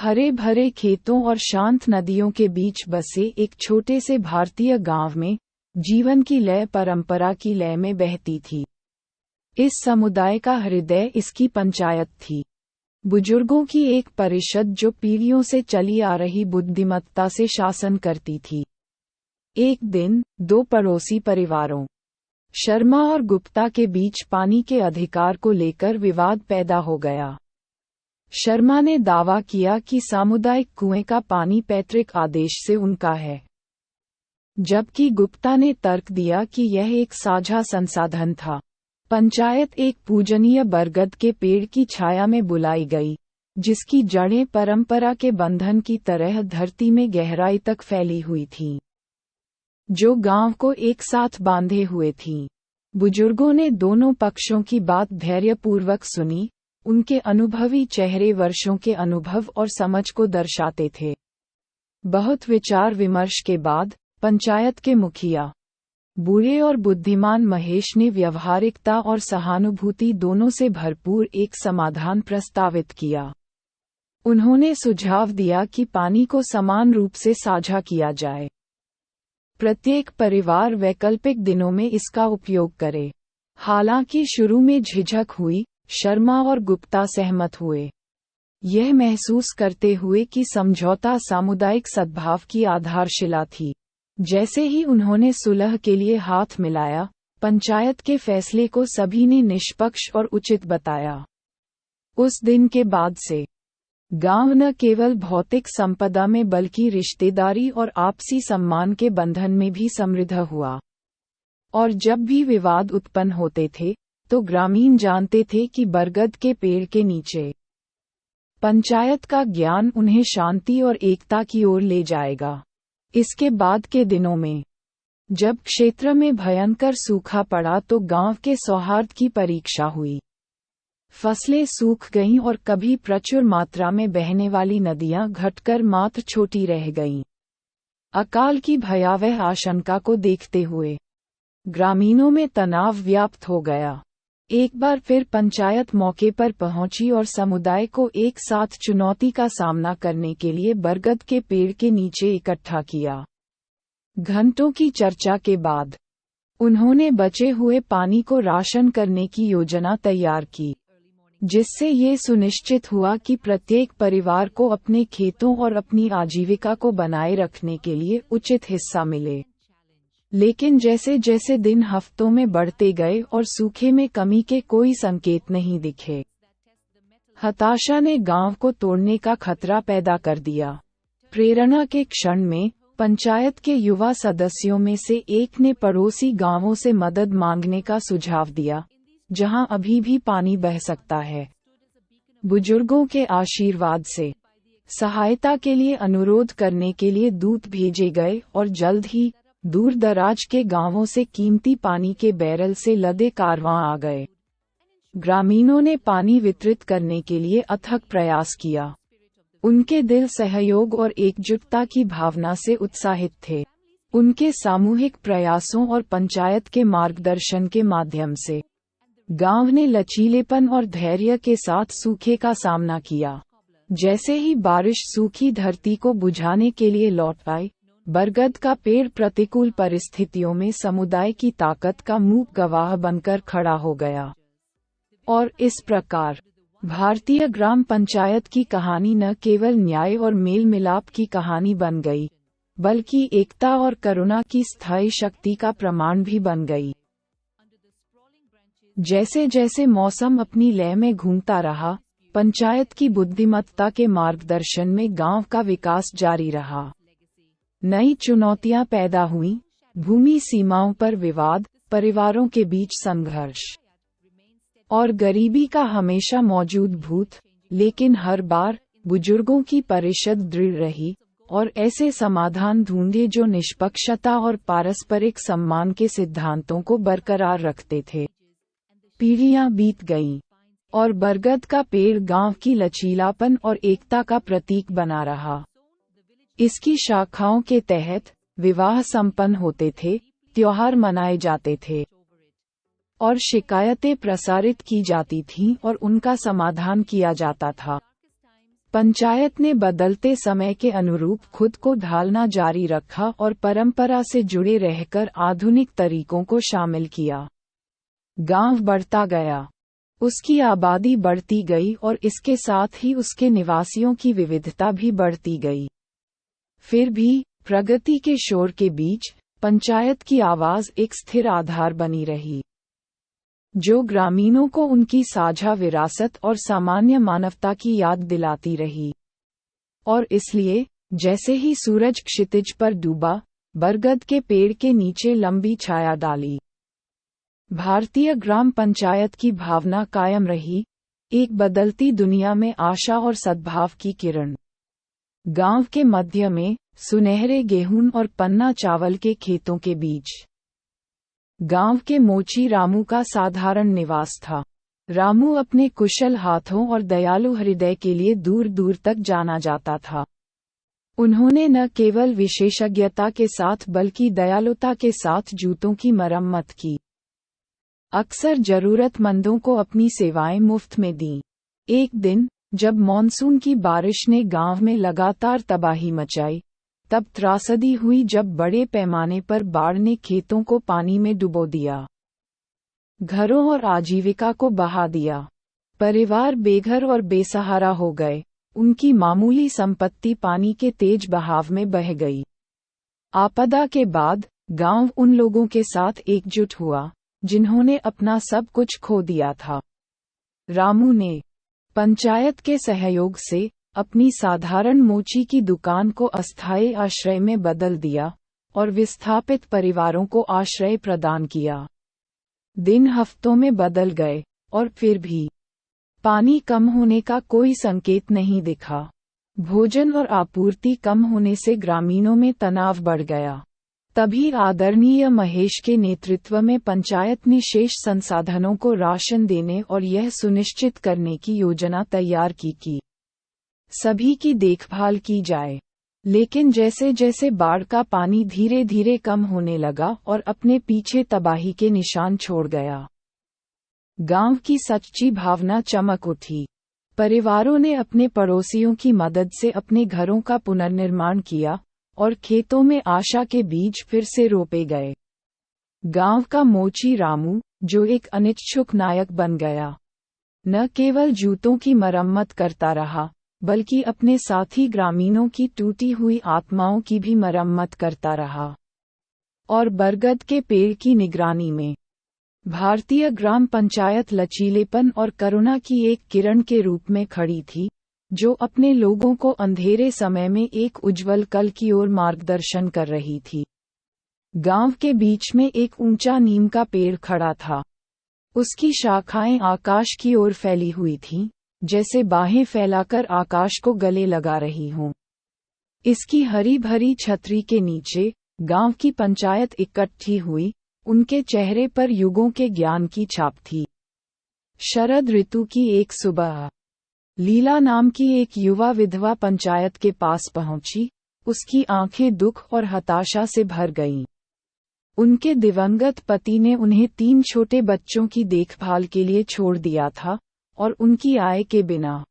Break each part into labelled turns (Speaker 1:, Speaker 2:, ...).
Speaker 1: हरे भरे खेतों और शांत नदियों के बीच बसे एक छोटे से भारतीय गांव में जीवन की लय परंपरा की लय में बहती थी। इस समुदाय का हृदय इसकी पंचायत थी, बुजुर्गों की एक परिषद जो पीढ़ियों से चली आ रही बुद्धिमत्ता से शासन करती थी। एक दिन दो पड़ोसी परिवारों शर्मा और गुप्ता के बीच पानी के अधिकार को लेकर विवाद पैदा हो गया। शर्मा ने दावा किया कि सामुदायिक कुएं का पानी पैतृक आदेश से उनका है, जबकि गुप्ता ने तर्क दिया कि यह एक साझा संसाधन था। पंचायत एक पूजनीय बरगद के पेड़ की छाया में बुलाई गई, जिसकी जड़ें परंपरा के बंधन की तरह धरती में गहराई तक फैली हुई थीं, जो गांव को एक साथ बांधे हुए थीं। बुजुर्गों ने दोनों पक्षों की बात धैर्यपूर्वक सुनी। उनके अनुभवी चेहरे वर्षों के अनुभव और समझ को दर्शाते थे। बहुत विचार विमर्श के बाद पंचायत के मुखिया बूढ़े और बुद्धिमान महेश ने व्यवहारिकता और सहानुभूति दोनों से भरपूर एक समाधान प्रस्तावित किया। उन्होंने सुझाव दिया कि पानी को समान रूप से साझा किया जाए। प्रत्येक परिवार वैकल्पिक दिनों में इसका उपयोग करे। हालांकि शुरू में झिझक हुई, शर्मा और गुप्ता सहमत हुए, यह महसूस करते हुए कि समझौता सामुदायिक सद्भाव की आधारशिला थी। जैसे ही उन्होंने सुलह के लिए हाथ मिलाया, पंचायत के फैसले को सभी ने निष्पक्ष और उचित बताया। उस दिन के बाद से गांव न केवल भौतिक संपदा में बल्कि रिश्तेदारी और आपसी सम्मान के बंधन में भी समृद्ध हुआ। और जब भी विवाद उत्पन्न होते थे, तो ग्रामीण जानते थे कि बरगद के पेड़ के नीचे पंचायत का ज्ञान उन्हें शांति और एकता की ओर ले जाएगा। इसके बाद के दिनों में जब क्षेत्र में भयंकर सूखा पड़ा तो गांव के सौहार्द की परीक्षा हुई। फसलें सूख गईं और कभी प्रचुर मात्रा में बहने वाली नदियां घटकर मात्र छोटी रह गईं। अकाल की भयावह आशंका को देखते हुए ग्रामीणों में तनाव व्याप्त हो गया। एक बार फिर पंचायत मौके पर पहुंची और समुदाय को एक साथ चुनौती का सामना करने के लिए बरगद के पेड़ के नीचे इकट्ठा किया। घंटों की चर्चा के बाद उन्होंने बचे हुए पानी को राशन करने की योजना तैयार की, जिससे ये सुनिश्चित हुआ कि प्रत्येक परिवार को अपने खेतों और अपनी आजीविका को बनाए रखने के लिए उचित हिस्सा मिले। लेकिन जैसे जैसे दिन हफ्तों में बढ़ते गए और सूखे में कमी के कोई संकेत नहीं दिखे, हताशा ने गांव को तोड़ने का खतरा पैदा कर दिया। प्रेरणा के क्षण में पंचायत के युवा सदस्यों में से एक ने पड़ोसी गांवों से मदद मांगने का सुझाव दिया, जहां अभी भी पानी बह सकता है। बुजुर्गों के आशीर्वाद से सहायता के लिए अनुरोध करने के लिए दूत भेजे गए और जल्द ही दूर दराज के गांवों से कीमती पानी के बैरल से लदे कारवां आ गए। ग्रामीणों ने पानी वितरित करने के लिए अथक प्रयास किया। उनके दिल सहयोग और एकजुटता की भावना से उत्साहित थे। उनके सामूहिक प्रयासों और पंचायत के मार्गदर्शन के माध्यम से गांव ने लचीलेपन और धैर्य के साथ सूखे का सामना किया। जैसे ही बारिश सूखी धरती को बुझाने के लिए लौट आई, बरगद का पेड़ प्रतिकूल परिस्थितियों में समुदाय की ताकत का मूक गवाह बनकर खड़ा हो गया। और इस प्रकार भारतीय ग्राम पंचायत की कहानी न केवल न्याय और मेल मिलाप की कहानी बन गई, बल्कि एकता और करुणा की स्थायी शक्ति का प्रमाण भी बन गई। जैसे जैसे मौसम अपनी लय में घूमता रहा, पंचायत की बुद्धिमत्ता के मार्गदर्शन में गांव का विकास जारी रहा। नई चुनौतियां पैदा हुईं, भूमि सीमाओं पर विवाद, परिवारों के बीच संघर्ष और गरीबी का हमेशा मौजूद भूत, लेकिन हर बार बुजुर्गों की परिषद दृढ़ रही और ऐसे समाधान ढूंढे जो निष्पक्षता और पारस्परिक सम्मान के सिद्धांतों को बरकरार रखते थे। पीढ़ियां बीत गईं और बरगद का पेड़ गांव की लचीलापन और एकता का प्रतीक बना रहा। इसकी शाखाओं के तहत विवाह संपन्न होते थे, त्योहार मनाए जाते थे और शिकायतें प्रसारित की जाती थीं और उनका समाधान किया जाता था। पंचायत ने बदलते समय के अनुरूप खुद को ढालना जारी रखा और परंपरा से जुड़े रहकर आधुनिक तरीकों को शामिल किया। गांव बढ़ता गया, उसकी आबादी बढ़ती गई और इसके साथ ही उसके निवासियों की विविधता भी बढ़ती गई। फिर भी प्रगति के शोर के बीच पंचायत की आवाज एक स्थिर आधार बनी रही, जो ग्रामीणों को उनकी साझा विरासत और सामान्य मानवता की याद दिलाती रही। और इसलिए जैसे ही सूरज क्षितिज पर डूबा, बरगद के पेड़ के नीचे लंबी छाया डाली, भारतीय ग्राम पंचायत की भावना कायम रही, एक बदलती दुनिया में आशा और सद्भाव की किरण। गांव के मध्य में सुनहरे गेहूं और पन्ना चावल के खेतों के बीच गांव के मोची रामू का साधारण निवास था। रामू अपने कुशल हाथों और दयालु हृदय के लिए दूर दूर तक जाना जाता था। उन्होंने न केवल विशेषज्ञता के साथ बल्कि दयालुता के साथ जूतों की मरम्मत की। अक्सर जरूरतमंदों को अपनी सेवाएं मुफ्त में दीं। एक दिन जब मॉनसून की बारिश ने गांव में लगातार तबाही मचाई, तब त्रासदी हुई जब बड़े पैमाने पर बाढ़ ने खेतों को पानी में डुबो दिया, घरों और आजीविका को बहा दिया। परिवार बेघर और बेसहारा हो गए, उनकी मामूली संपत्ति पानी के तेज बहाव में बह गई। आपदा के बाद गांव उन लोगों के साथ एकजुट हुआ जिन्होंने अपना सब कुछ खो दिया था। रामू ने पंचायत के सहयोग से अपनी साधारण मोची की दुकान को अस्थायी आश्रय में बदल दिया और विस्थापित परिवारों को आश्रय प्रदान किया। दिन हफ्तों में बदल गए और फिर भी पानी कम होने का कोई संकेत नहीं दिखा। भोजन और आपूर्ति कम होने से ग्रामीणों में तनाव बढ़ गया। तभी आदरणीय महेश के नेतृत्व में पंचायत ने शेष संसाधनों को राशन देने और यह सुनिश्चित करने की योजना तैयार की कि सभी की देखभाल की जाए। लेकिन जैसे जैसे बाढ़ का पानी धीरे धीरे कम होने लगा और अपने पीछे तबाही के निशान छोड़ गया, गांव की सच्ची भावना चमक उठी। परिवारों ने अपने पड़ोसियों की मदद से अपने घरों का पुनर्निर्माण किया और खेतों में आशा के बीज फिर से रोपे गए। गांव का मोची रामू, जो एक अनिच्छुक नायक बन गया, न केवल जूतों की मरम्मत करता रहा बल्कि अपने साथी ग्रामीणों की टूटी हुई आत्माओं की भी मरम्मत करता रहा। और बरगद के पेड़ की निगरानी में भारतीय ग्राम पंचायत लचीलेपन और करुणा की एक किरण के रूप में खड़ी थी, जो अपने लोगों को अंधेरे समय में एक उज्जवल कल की ओर मार्गदर्शन कर रही थी। गांव के बीच में एक ऊंचा नीम का पेड़ खड़ा था। उसकी शाखाएं आकाश की ओर फैली हुई थीं, जैसे बाहें फैलाकर आकाश को गले लगा रही हों। इसकी हरी भरी छतरी के नीचे गांव की पंचायत इकट्ठी हुई, उनके चेहरे पर युगों के ज्ञान की छाप थी। शरद ऋतु की एक सुबह लीला नाम की एक युवा विधवा पंचायत के पास पहुंची। उसकी आंखें दुख और हताशा से भर गईं। उनके दिवंगत पति ने उन्हें 3 छोटे बच्चों की देखभाल के लिए छोड़ दिया था और उनकी आय के बिना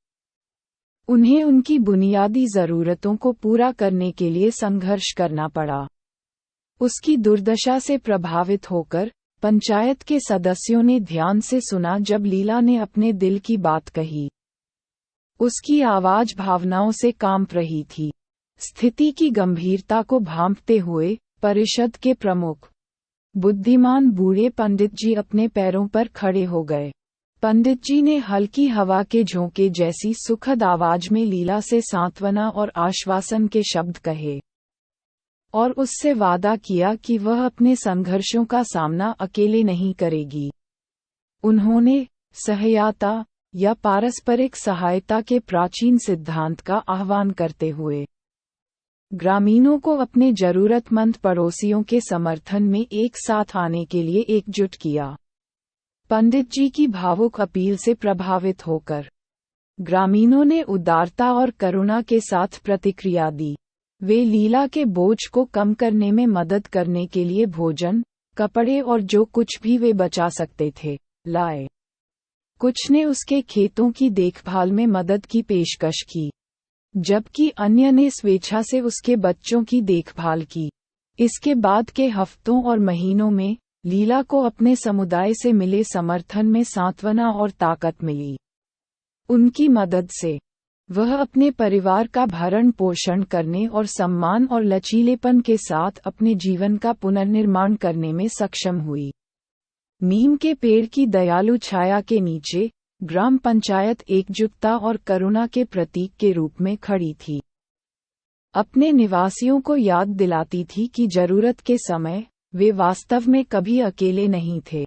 Speaker 1: उन्हें उनकी बुनियादी जरूरतों को पूरा करने के लिए संघर्ष करना पड़ा। उसकी दुर्दशा से प्रभावित होकर पंचायत के सदस्यों ने ध्यान से सुना जब लीला ने अपने दिल की बात कही। उसकी आवाज भावनाओं से कांप रही थी। स्थिति की गंभीरता को भांपते हुए परिषद के प्रमुख बुद्धिमान बूढ़े पंडित जी अपने पैरों पर खड़े हो गए। पंडित जी ने हल्की हवा के झोंके जैसी सुखद आवाज में लीला से सांत्वना और आश्वासन के शब्द कहे और उससे वादा किया कि वह अपने संघर्षों का सामना अकेले नहीं करेगी। उन्होंने सहायता या पारस्परिक सहायता के प्राचीन सिद्धांत का आह्वान करते हुए ग्रामीणों को अपने जरूरतमंद पड़ोसियों के समर्थन में एक साथ आने के लिए एकजुट किया। पंडित जी की भावुक अपील से प्रभावित होकर ग्रामीणों ने उदारता और करुणा के साथ प्रतिक्रिया दी। वे लीला के बोझ को कम करने में मदद करने के लिए भोजन, कपड़े और जो कुछ भी वे बचा सकते थे, लाए। कुछ ने उसके खेतों की देखभाल में मदद की पेशकश की। जबकि अन्य ने स्वेच्छा से उसके बच्चों की देखभाल की। इसके बाद के हफ्तों और महीनों में लीला को अपने समुदाय से मिले समर्थन में सांत्वना और ताकत मिली। उनकी मदद से वह अपने परिवार का भरण पोषण करने और सम्मान और लचीलेपन के साथ अपने जीवन का पुनर्निर्माण करने में सक्षम हुई। नीम के पेड़ की दयालु छाया के नीचे ग्राम पंचायत एकजुटता और करुणा के प्रतीक के रूप में खड़ी थी। अपने निवासियों को याद दिलाती थी कि जरूरत के समय वे वास्तव में कभी अकेले नहीं थे।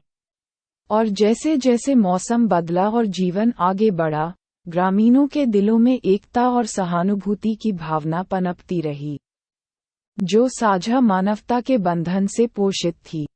Speaker 1: और जैसे जैसे मौसम बदला और जीवन आगे बढ़ा, ग्रामीणों के दिलों में एकता और सहानुभूति की भावना पनपती रही, जो साझा मानवता के बंधन से पोषित थी।